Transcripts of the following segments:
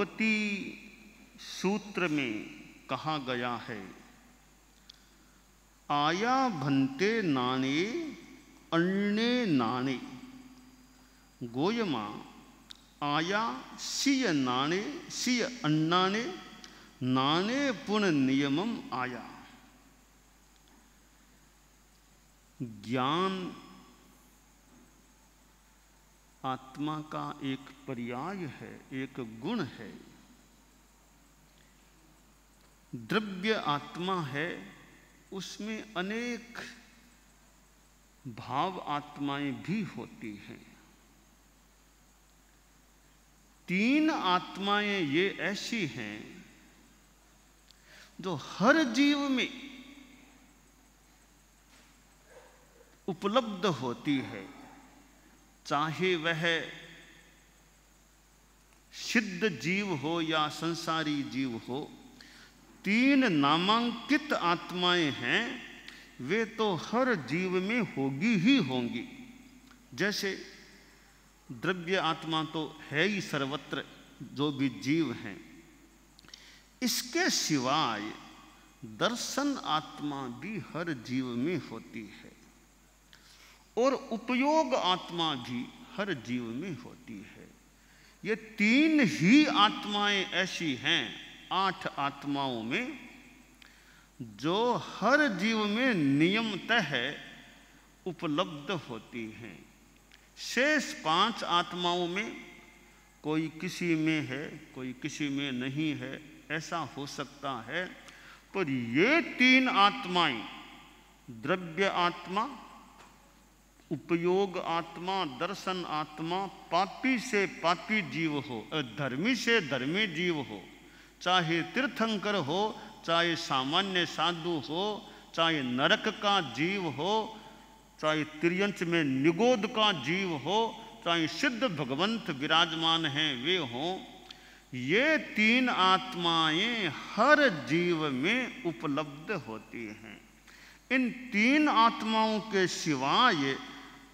भगवती सूत्र में कहा गया है, आया भन्ते नाणे अन्ने नाणे। गोयमा आया सिय नाणे सिय अन्नाने नाणे पुन नियमम आया। ज्ञान आत्मा का एक पर्याय है, एक गुण है। द्रव्य आत्मा है, उसमें अनेक भाव आत्माएं भी होती हैं। तीन आत्माएं ये ऐसी हैं जो हर जीव में उपलब्ध होती है, चाहे वह सिद्ध जीव हो या संसारी जीव हो। तीन नामांकित आत्माएं हैं, वे तो हर जीव में होगी ही होंगी। जैसे द्रव्य आत्मा तो है ही सर्वत्र, जो भी जीव हैं। इसके सिवाय दर्शन आत्मा भी हर जीव में होती है, और उपयोग आत्मा भी हर जीव में होती है। ये तीन ही आत्माएं ऐसी हैं 8 आत्माओं में, जो हर जीव में नियमतः उपलब्ध होती हैं। शेष 5 आत्माओं में कोई किसी में है, कोई किसी में नहीं है, ऐसा हो सकता है। पर ये 3 आत्माएं, द्रव्य आत्मा, उपयोग आत्मा, दर्शन आत्मा, पापी से पापी जीव हो, धर्मी से धर्मी जीव हो, चाहे तीर्थंकर हो, चाहे सामान्य साधु हो, चाहे नरक का जीव हो, चाहे त्रियंच में निगोद का जीव हो, चाहे सिद्ध भगवंत विराजमान हैं वे हों, ये 3 आत्माएं हर जीव में उपलब्ध होती हैं। इन 3 आत्माओं के सिवाय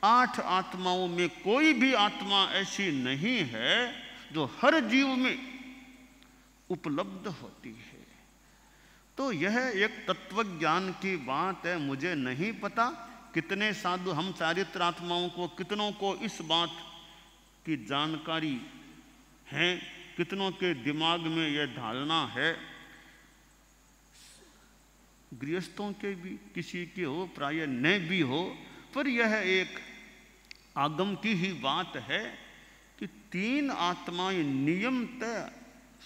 8 आत्माओं में कोई भी आत्मा ऐसी नहीं है जो हर जीव में उपलब्ध होती है। तो यह एक तत्वज्ञान की बात है। मुझे नहीं पता कितने साधु, हम चारित्र आत्माओं को, कितनों को इस बात की जानकारी है, कितनों के दिमाग में यह धारणा है। गृहस्थों के भी किसी के हो, प्राय न भी हो, पर यह एक आगम की ही बात है कि 3 आत्माएं नियमतः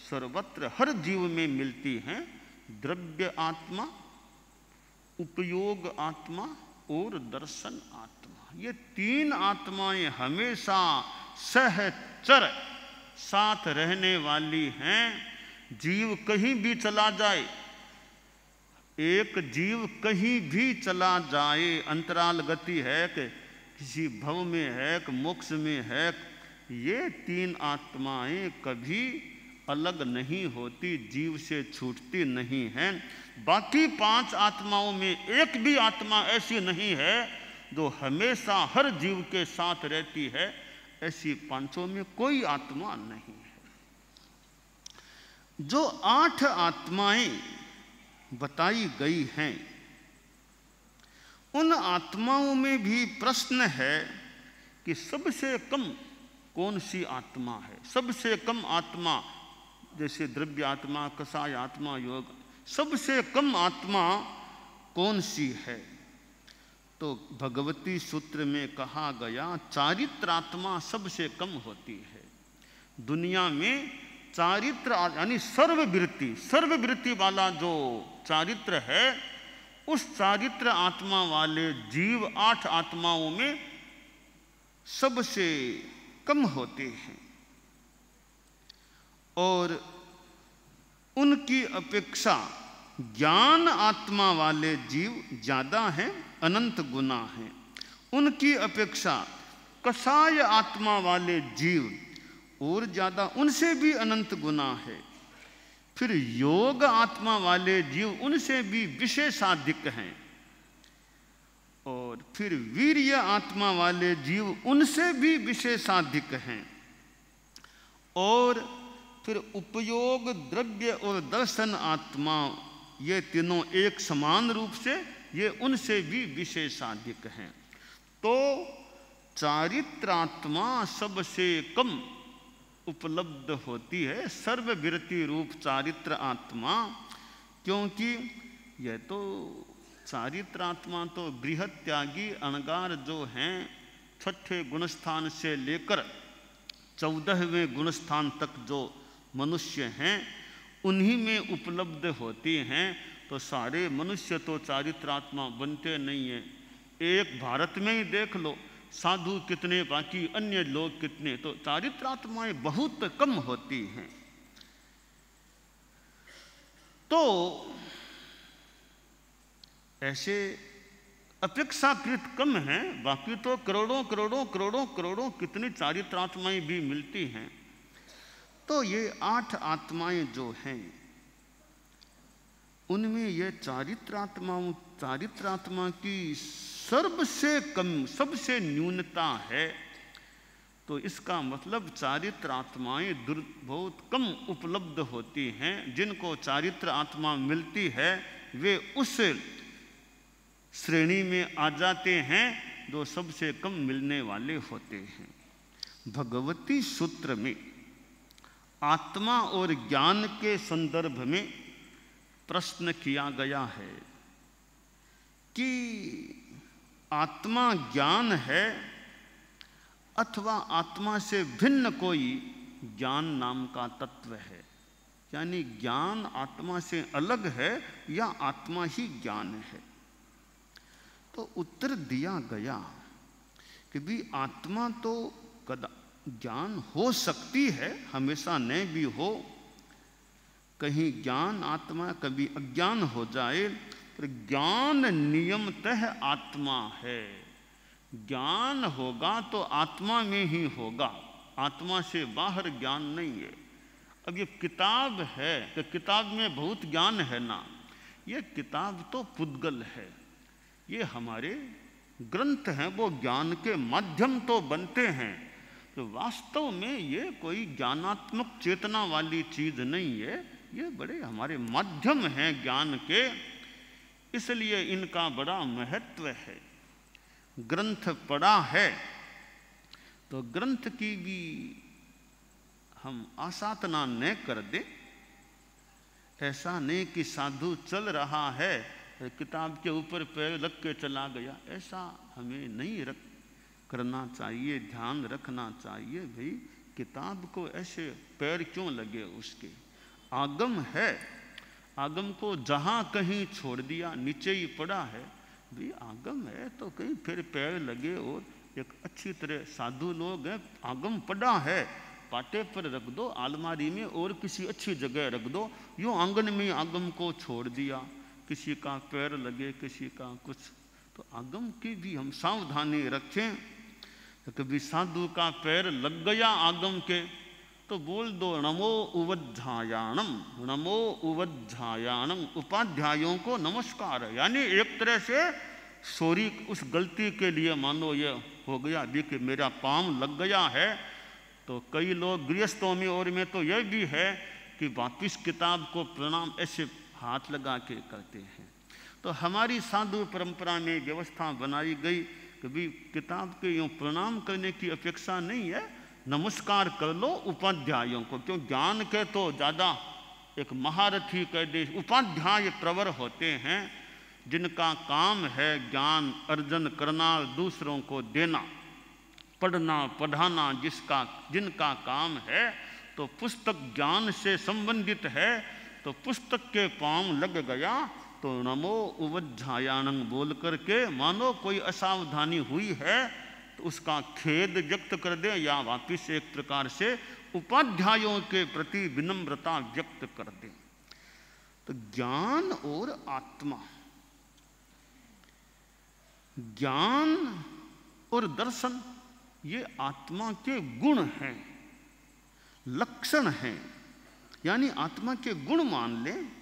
सर्वत्र हर जीव में मिलती हैं। द्रव्य आत्मा, उपयोग आत्मा और दर्शन आत्मा। ये 3 आत्माएं हमेशा सहचर साथ रहने वाली हैं। जीव कहीं भी चला जाए, एक जीव कहीं भी चला जाए, अंतराल गति है कि किसी भव में है कि मोक्ष में है, ये 3 आत्माएं कभी अलग नहीं होती, जीव से छूटती नहीं हैं। बाकी 5 आत्माओं में एक भी आत्मा ऐसी नहीं है जो हमेशा हर जीव के साथ रहती है। ऐसी 5 में कोई आत्मा नहीं है। जो 8 आत्माएं बताई गई हैं, उन आत्माओं में भी प्रश्न है कि सबसे कम कौन सी आत्मा है। सबसे कम आत्मा, जैसे द्रव्य आत्मा, कसाय आत्मा, योग, सबसे कम आत्मा कौन सी है? तो भगवती सूत्र में कहा गया, चारित्र आत्मा सबसे कम होती है। दुनिया में चारित्र यानी सर्ववृत्ति वाला जो चारित्र है, उस चारित्र आत्मा वाले जीव 8 आत्माओं में सबसे कम होते हैं, और उनकी अपेक्षा ज्ञान आत्मा वाले जीव ज्यादा हैं, अनंत गुना हैं। उनकी अपेक्षा कसाय आत्मा वाले जीव और ज्यादा, उनसे भी अनंत गुना है। फिर योग आत्मा वाले जीव उनसे भी विशेषाधिक हैं, और फिर वीर्य आत्मा वाले जीव उनसे भी विशेषाधिक हैं, और फिर उपयोग, द्रव्य और दर्शन आत्मा, ये तीनों एक समान रूप से ये उनसे भी विशेषाधिक हैं। तो चारित्रात्मा सबसे कम उपलब्ध होती है, सर्वविरति रूप चारित्र आत्मा, क्योंकि यह तो चारित्र आत्मा तो बृहत त्यागी अणगार जो हैं, छठे गुणस्थान से लेकर 14वें गुणस्थान तक जो मनुष्य हैं उन्हीं में उपलब्ध होती हैं। तो सारे मनुष्य तो चारित्रात्मा बनते नहीं हैं। एक भारत में ही देख लो, साधु कितने, बाकी अन्य लोग कितने, तो चारित्रात्माएं बहुत कम होती हैं। तो ऐसे अपेक्षाकृत कम हैं, बाकी तो करोड़ों करोड़ों करोड़ों करोड़ों कितनी चारित्रात्माएं भी मिलती हैं। तो ये 8 आत्माएं जो हैं उनमें ये चारित्रात्मा की सबसे कम, सबसे न्यूनता है। तो इसका मतलब चारित्रात्माएं बहुत कम उपलब्ध होती हैं। जिनको चारित्र आत्मा मिलती है वे उस श्रेणी में आ जाते हैं जो सबसे कम मिलने वाले होते हैं। भगवती सूत्र में आत्मा और ज्ञान के संदर्भ में प्रश्न किया गया है कि आत्मा ज्ञान है अथवा आत्मा से भिन्न कोई ज्ञान नाम का तत्व है, यानी ज्ञान आत्मा से अलग है या आत्मा ही ज्ञान है। तो उत्तर दिया गया कि भी आत्मा तो ज्ञान हो सकती है, हमेशा नहीं भी हो, कहीं ज्ञान आत्मा कभी अज्ञान हो जाए, पर ज्ञान नियमतः आत्मा है। ज्ञान होगा तो आत्मा में ही होगा, आत्मा से बाहर ज्ञान नहीं है। अब ये किताब है कि किताब में बहुत ज्ञान है ना, ये किताब तो पुद्गल है, ये हमारे ग्रंथ हैं, वो ज्ञान के माध्यम तो बनते हैं। तो वास्तव में ये कोई ज्ञानात्मक चेतना वाली चीज नहीं है, ये बड़े हमारे माध्यम हैं ज्ञान के, इसलिए इनका बड़ा महत्व है। ग्रंथ पढ़ा है तो ग्रंथ की भी हम आसाधना न कर दे। ऐसा नहीं कि साधु चल रहा है किताब के ऊपर पैर रख के चला गया, ऐसा हमें नहीं करना चाहिए, ध्यान रखना चाहिए। भाई किताब को ऐसे पैर क्यों लगे उसके, आगम है, आगम को जहाँ कहीं छोड़ दिया, नीचे ही पड़ा है, भाई आगम है तो कहीं फिर पैर लगे। और एक अच्छी तरह साधु लोग हैं, आगम पड़ा है, पाटे पर रख दो, अलमारी में और किसी अच्छी जगह रख दो, यूँ आंगन में आगम को छोड़ दिया, किसी का पैर लगे, किसी का कुछ। तो आगम की भी हम सावधानी रखें। कभी साधु का पैर लग गया आगम के तो बोल दो नमो उवध्यायाणम, नमो उवध्यायाणम, उपाध्यायों को नमस्कार। यानी एक तरह से सॉरी, उस गलती के लिए मानो ये हो गया भी कि मेरा पाँव लग गया है। तो कई लोग गृहस्थों में और में तो यह भी है कि वापिस किताब को प्रणाम ऐसे हाथ लगा के करते हैं। तो हमारी साधु परंपरा में व्यवस्था बनाई गई कि भी किताब के यूँ प्रणाम करने की अपेक्षा नहीं है, नमस्कार कर लो उपाध्यायों को। क्यों, ज्ञान के तो ज़्यादा एक महारथी कह दे, उपाध्याय प्रवर होते हैं जिनका काम है ज्ञान अर्जन करना, दूसरों को देना, पढ़ना पढ़ाना, जिनका काम है। तो पुस्तक ज्ञान से संबंधित है, तो पुस्तक के पाँव लग गया तो नमो उवध्यायाणं बोल करके मानो कोई असावधानी हुई है तो उसका खेद व्यक्त कर दे, या वापिस एक प्रकार से उपाध्यायों के प्रति विनम्रता व्यक्त कर दे। तो ज्ञान और आत्मा, ज्ञान और दर्शन ये आत्मा के गुण हैं, लक्षण हैं, यानी आत्मा के गुण मान लें।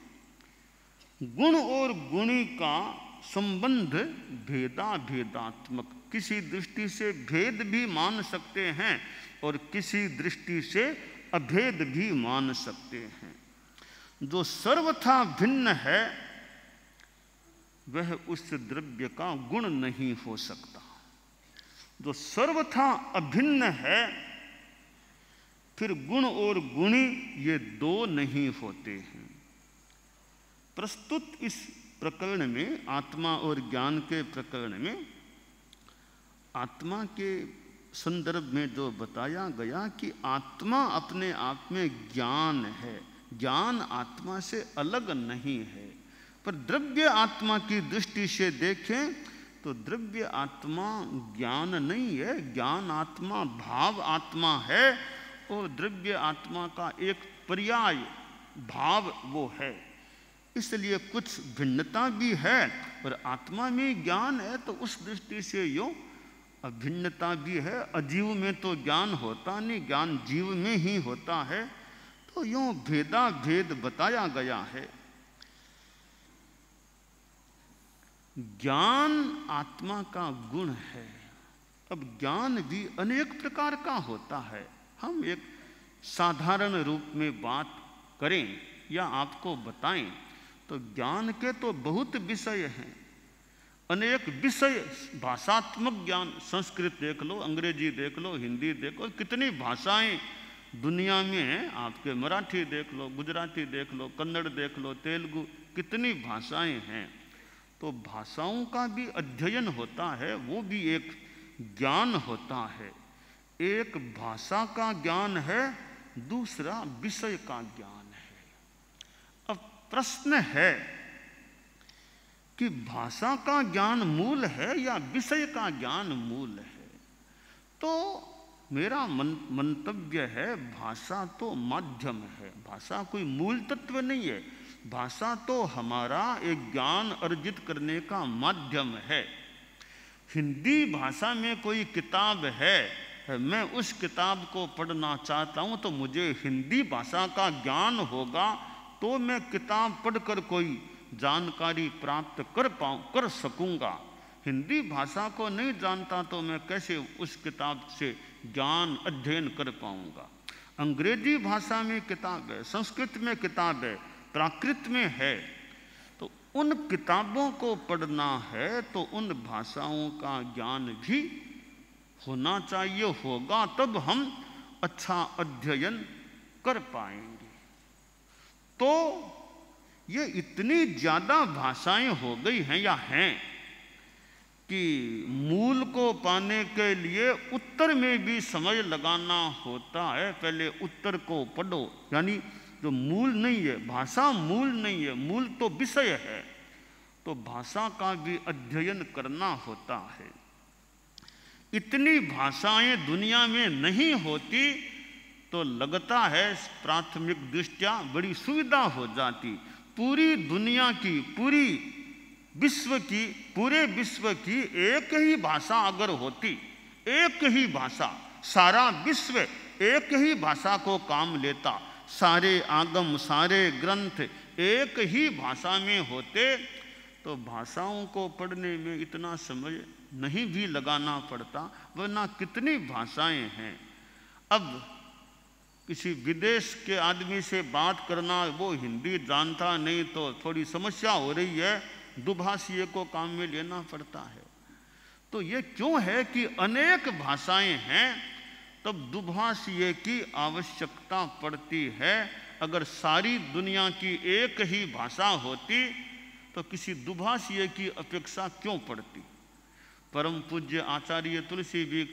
गुण और गुणी का संबंध भेदात्मक, किसी दृष्टि से भेद भी मान सकते हैं और किसी दृष्टि से अभेद भी मान सकते हैं। जो सर्वथा भिन्न है वह उस द्रव्य का गुण नहीं हो सकता। जो सर्वथा अभिन्न है फिर गुण और गुणी ये दो नहीं होते हैं। प्रस्तुत इस प्रकरण में, आत्मा और ज्ञान के प्रकरण में, आत्मा के संदर्भ में जो बताया गया कि आत्मा अपने आप में ज्ञान है, ज्ञान आत्मा से अलग नहीं है। पर द्रव्य आत्मा की दृष्टि से देखें तो द्रव्य आत्मा ज्ञान नहीं है, ज्ञान आत्मा भाव आत्मा है और द्रव्य आत्मा का एक पर्याय भाव वो है। इसलिए कुछ भिन्नता भी है, पर आत्मा में ज्ञान है तो उस दृष्टि से यूँ अभिन्नता भी है। अजीव में तो ज्ञान होता नहीं, ज्ञान जीव में ही होता है, तो यूँ भेदा भेद बताया गया है। ज्ञान आत्मा का गुण है। अब ज्ञान भी अनेक प्रकार का होता है। हम एक साधारण रूप में बात करें या आपको बताएं तो ज्ञान के तो बहुत विषय हैं, अनेक विषय। भाषात्मक ज्ञान, संस्कृत देख लो, अंग्रेजी देख लो, हिंदी देख लो, कितनी भाषाएं दुनिया में हैं। आपके मराठी देख लो, गुजराती देख लो, कन्नड़ देख लो, तेलुगु, कितनी भाषाएं हैं। तो भाषाओं का भी अध्ययन होता है, वो भी एक ज्ञान होता है। एक भाषा का ज्ञान है, दूसरा विषय का ज्ञान है। अब प्रश्न है कि भाषा का ज्ञान मूल है या विषय का ज्ञान मूल है? तो मेरा मंतव्य है भाषा तो माध्यम है, भाषा कोई मूल तत्व नहीं है। भाषा तो हमारा एक ज्ञान अर्जित करने का माध्यम है। हिंदी भाषा में कोई किताब है, मैं उस किताब को पढ़ना चाहता हूँ तो मुझे हिंदी भाषा का ज्ञान होगा तो मैं किताब पढ़कर कोई जानकारी प्राप्त कर सकूँगा। हिंदी भाषा को नहीं जानता तो मैं कैसे उस किताब से ज्ञान अध्ययन कर पाऊँगा। अंग्रेजी भाषा में किताब है, संस्कृत में किताब है, प्राकृत में है, तो उन किताबों को पढ़ना है तो उन भाषाओं का ज्ञान भी होना चाहिए, होगा तब हम अच्छा अध्ययन कर पाएंगे। तो ये इतनी ज़्यादा भाषाएं हो गई हैं या हैं कि मूल को पाने के लिए उत्तर में भी समय लगाना होता है। पहले उत्तर को पढ़ो, यानी जो मूल नहीं है, भाषा मूल नहीं है, मूल तो विषय है, तो भाषा का भी अध्ययन करना होता है। इतनी भाषाएं दुनिया में नहीं होती तो लगता है प्राथमिक दृष्टया बड़ी सुविधा हो जाती। पूरी दुनिया की, पूरे विश्व की एक ही भाषा अगर होती, एक ही भाषा, सारा विश्व एक ही भाषा को काम लेता, सारे आगम, सारे ग्रंथ एक ही भाषा में होते तो भाषाओं को पढ़ने में इतना समय नहीं भी लगाना पड़ता, वरना कितनी भाषाएं हैं। अब किसी विदेश के आदमी से बात करना, वो हिंदी जानता नहीं तो थोड़ी समस्या हो रही है, दुभाषीय को काम में लेना पड़ता है। तो ये क्यों है कि अनेक भाषाएं हैं तब दुभाषीय की आवश्यकता पड़ती है। अगर सारी दुनिया की एक ही भाषा होती तो किसी दुभाषीय की अपेक्षा क्यों पड़ती। परम पूज्य आचार्य तुलसी भी,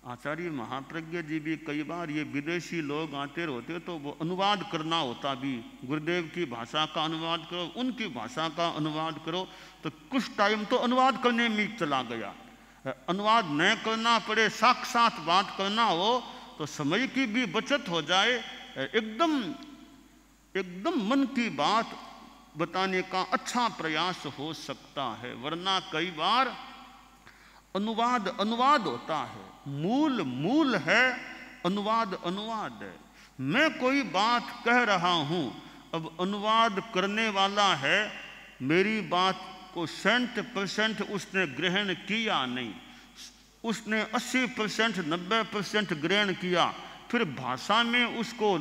आचार्य महाप्रज्ञ जी भी कई बार ये विदेशी लोग आते रहते तो वो अनुवाद करना होता भी, गुरुदेव की भाषा का अनुवाद करो, उनकी भाषा का अनुवाद करो, तो कुछ टाइम तो अनुवाद करने में चला गया। अनुवाद न करना पड़े, साक्षात बात करना हो तो समय की भी बचत हो जाए, एकदम मन की बात बताने का अच्छा प्रयास हो सकता है। वरना कई बार अनुवाद होता है, मूल है, अनुवाद है। मैं कोई बात कह रहा हूँ, अब अनुवाद करने वाला है, मेरी बात को 100% उसने ग्रहण किया नहीं, उसने 80% 90% ग्रहण किया, फिर भाषा में उसको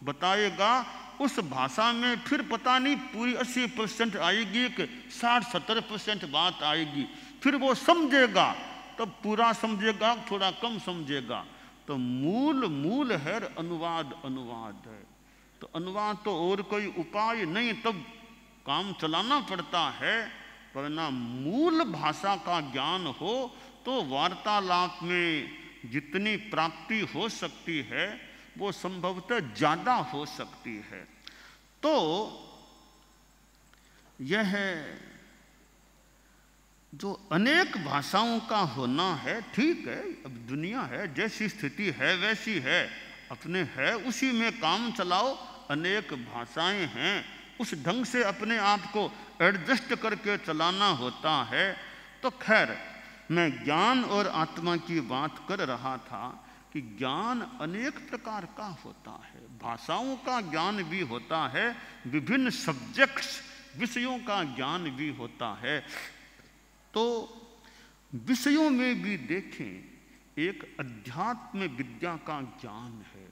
बताएगा, उस भाषा में फिर पता नहीं पूरी 80% आएगी कि 60-70% बात आएगी, फिर वो समझेगा, तब पूरा समझेगा, थोड़ा कम समझेगा। तो मूल है अनुवाद है। तो अनुवाद तो और कोई उपाय नहीं, तब काम चलाना पड़ता है। वरना मूल भाषा का ज्ञान हो तो वार्तालाप में जितनी प्राप्ति हो सकती है वो संभवतः ज़्यादा हो सकती है। तो यह जो अनेक भाषाओं का होना है, ठीक है, अब दुनिया है, जैसी स्थिति है वैसी है, अपने है उसी में काम चलाओ। अनेक भाषाएं हैं, उस ढंग से अपने आप को एडजस्ट करके चलाना होता है। तो खैर, मैं ज्ञान और आत्मा की बात कर रहा था कि ज्ञान अनेक प्रकार का होता है। भाषाओं का ज्ञान भी होता है, विभिन्न सब्जेक्ट्स विषयों का ज्ञान भी होता है। तो विषयों में भी देखें, एक अध्यात्म विद्या का ज्ञान है,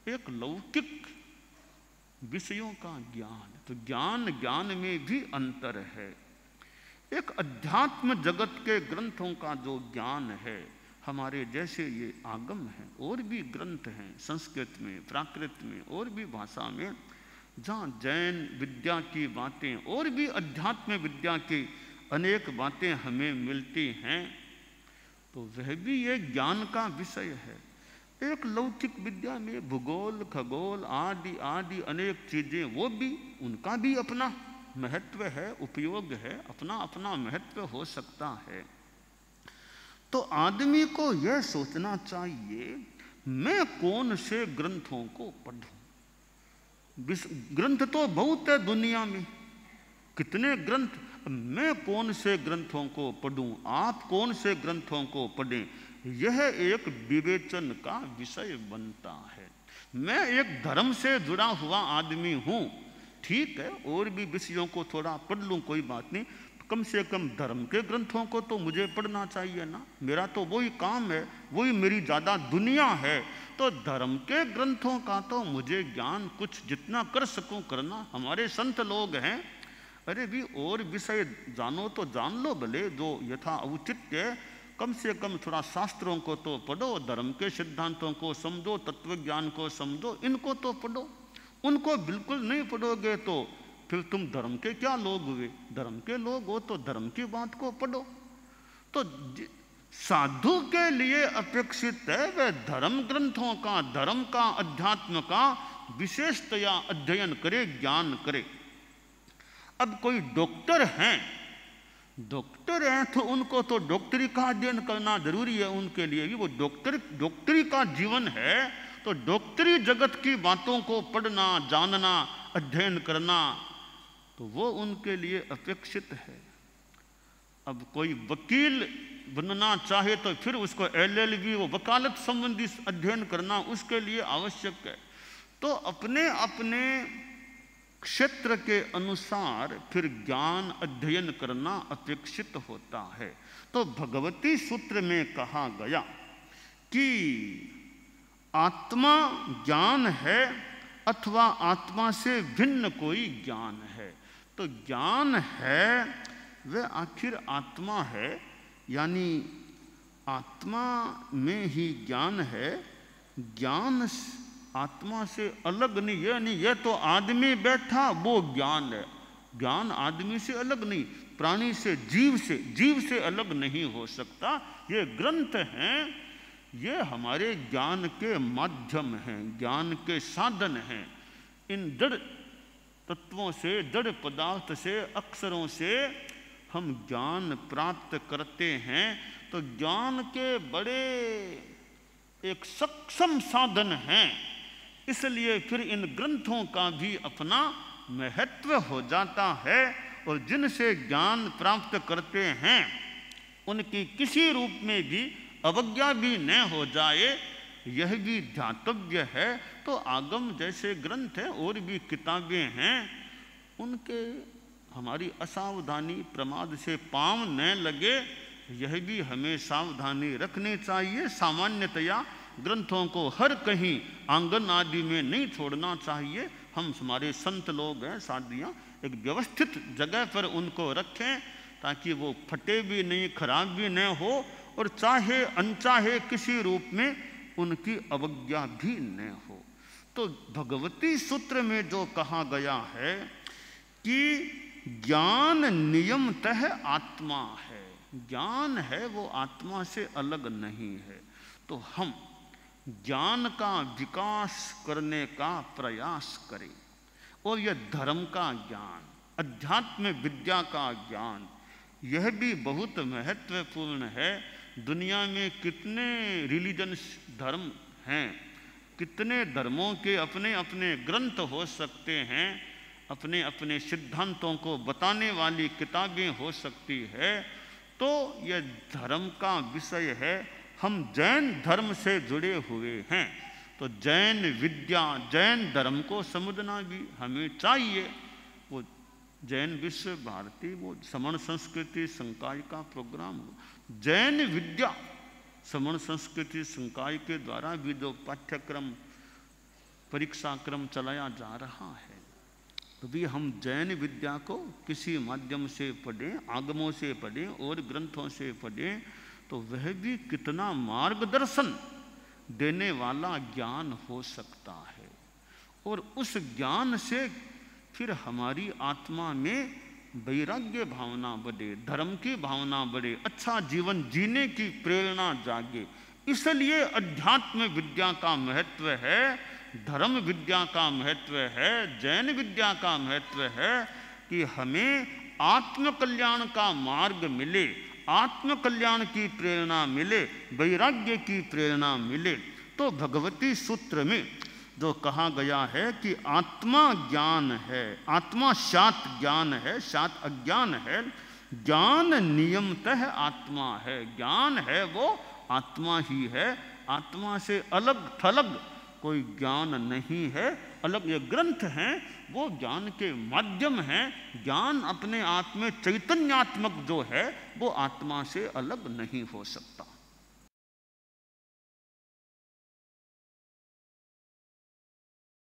एक लौकिक विषयों का ज्ञान। तो ज्ञान में भी अंतर है। एक अध्यात्म जगत के ग्रंथों का जो ज्ञान है, हमारे जैसे ये आगम हैं, और भी ग्रंथ हैं संस्कृत में, प्राकृत में, और भी भाषा में, जहाँ जैन विद्या की बातें और भी अध्यात्म विद्या की अनेक बातें हमें मिलती हैं, तो वह भी ये ज्ञान का विषय है। एक लौकिक विद्या में भूगोल, खगोल आदि आदि अनेक चीज़ें, वो भी, उनका भी अपना महत्व है, उपयोग है, अपना अपना महत्व हो सकता है। तो आदमी को यह सोचना चाहिए, मैं कौन से ग्रंथों को पढ़ूं। ग्रंथ तो बहुत है दुनिया में, कितने ग्रंथ, मैं कौन से ग्रंथों को पढ़ूं, आप कौन से ग्रंथों को पढ़ें, यह एक विवेचन का विषय बनता है। मैं एक धर्म से जुड़ा हुआ आदमी हूँ, ठीक है, और भी विषयों को थोड़ा पढ़ लूँ, कोई बात नहीं, कम से कम धर्म के ग्रंथों को तो मुझे पढ़ना चाहिए ना, मेरा तो वही काम है, वही मेरी ज़्यादा दुनिया है। तो धर्म के ग्रंथों का तो मुझे ज्ञान कुछ जितना कर सकूं करना। हमारे संत लोग हैं, अरे भी और विषय जानो तो जान लो भले, जो यथा उचित है, कम से कम थोड़ा शास्त्रों को तो पढ़ो, धर्म के सिद्धांतों को समझो, तत्व ज्ञान को समझो, इनको तो पढ़ो। उनको बिल्कुल नहीं पढ़ोगे तो फिर तुम धर्म के क्या लोग हुए। धर्म के लोग हो तो धर्म की बात को पढ़ो। तो साधु के लिए अपेक्षित है वह धर्म ग्रंथों का, धर्म का, अध्यात्म का विशेषतया अध्ययन करे, ज्ञान करे। अब कोई डॉक्टर हैं तो उनको तो डॉक्टरी का अध्ययन करना जरूरी है, उनके लिए भी वो डॉक्टरी का जीवन है। तो डॉक्टरी जगत की बातों को पढ़ना, जानना, अध्ययन करना, तो वो उनके लिए अपेक्षित है। अब कोई वकील बनना चाहे तो फिर उसको LLB, वो वकालत संबंधी अध्ययन करना उसके लिए आवश्यक है। तो अपने अपने क्षेत्र के अनुसार फिर ज्ञान अध्ययन करना अपेक्षित होता है। तो भगवती सूत्र में कहा गया कि आत्मा ज्ञान है अथवा आत्मा से भिन्न कोई ज्ञान है। तो ज्ञान है वह आखिर आत्मा है, यानी आत्मा में ही ज्ञान है। ज्ञान आत्मा से अलग नहीं, यह तो आदमी बैठा वो ज्ञान है। ज्ञान आदमी से अलग नहीं, प्राणी से, जीव से अलग नहीं हो सकता। ये ग्रंथ हैं, ये हमारे ज्ञान के माध्यम हैं, ज्ञान के साधन हैं। इन जड़ तत्वों से, जड़ पदार्थ से, अक्षरों से हम ज्ञान प्राप्त करते हैं। तो ज्ञान के बड़े एक सक्षम साधन हैं, इसलिए फिर इन ग्रंथों का भी अपना महत्व हो जाता है। और जिनसे ज्ञान प्राप्त करते हैं उनकी किसी रूप में भी अवज्ञा भी न हो जाए, यह भी ध्यातव्य है। तो आगम जैसे ग्रंथ हैं और भी किताबें हैं, उनके हमारी असावधानी, प्रमाद से पांव न लगे, यह भी हमें सावधानी रखनी चाहिए। सामान्यतया ग्रंथों को हर कहीं आंगन आदि में नहीं छोड़ना चाहिए। हम हमारे संत लोग हैं, साधियाँ, एक व्यवस्थित जगह पर उनको रखें ताकि वो फटे भी नहीं, खराब भी न हो, और चाहे अनचाहे किसी रूप में उनकी अवज्ञा भी न हो। तो भगवती सूत्र में जो कहा गया है कि ज्ञान नियमतः आत्मा है, ज्ञान है वो आत्मा से अलग नहीं है। तो हम ज्ञान का विकास करने का प्रयास करें, और यह धर्म का ज्ञान, अध्यात्म विद्या का ज्ञान, यह भी बहुत महत्वपूर्ण है। दुनिया में कितने रिलीजन्स धर्म हैं, कितने धर्मों के अपने अपने ग्रंथ हो सकते हैं, अपने अपने सिद्धांतों को बताने वाली किताबें हो सकती है। तो यह धर्म का विषय है। हम जैन धर्म से जुड़े हुए हैं, तो जैन विद्या, जैन धर्म को समझना भी हमें चाहिए। वो जैन विश्व भारती, वो समण संस्कृति संकाय का प्रोग्राम हो, जैन विद्या समण संस्कृति संकाय के द्वारा भी जो पाठ्यक्रम, परीक्षा क्रम चलाया जा रहा है, तो भी हम जैन विद्या को किसी माध्यम से पढ़ें, आगमों से पढ़ें और ग्रंथों से पढ़ें, तो वह भी कितना मार्गदर्शन देने वाला ज्ञान हो सकता है। और उस ज्ञान से फिर हमारी आत्मा में वैराग्य भावना बढ़े, धर्म की भावना बढ़े, अच्छा जीवन जीने की प्रेरणा जागे। इसलिए अध्यात्म विद्या का महत्व है, धर्म विद्या का महत्व है, जैन विद्या का महत्व है कि हमें आत्म कल्याण का मार्ग मिले, आत्म कल्याण की प्रेरणा मिले, वैराग्य की प्रेरणा मिले। तो भगवती सूत्र में जो कहा गया है कि आत्मा ज्ञान है, आत्मा शात ज्ञान है, शात अज्ञान है, ज्ञान नियमतः आत्मा है, ज्ञान है वो आत्मा ही है, आत्मा से अलग थलग कोई ज्ञान नहीं है। अलग ये ग्रंथ हैं वो ज्ञान के माध्यम हैं, ज्ञान अपने आप में चैतन्यात्मक जो है वो आत्मा से अलग नहीं हो सकता।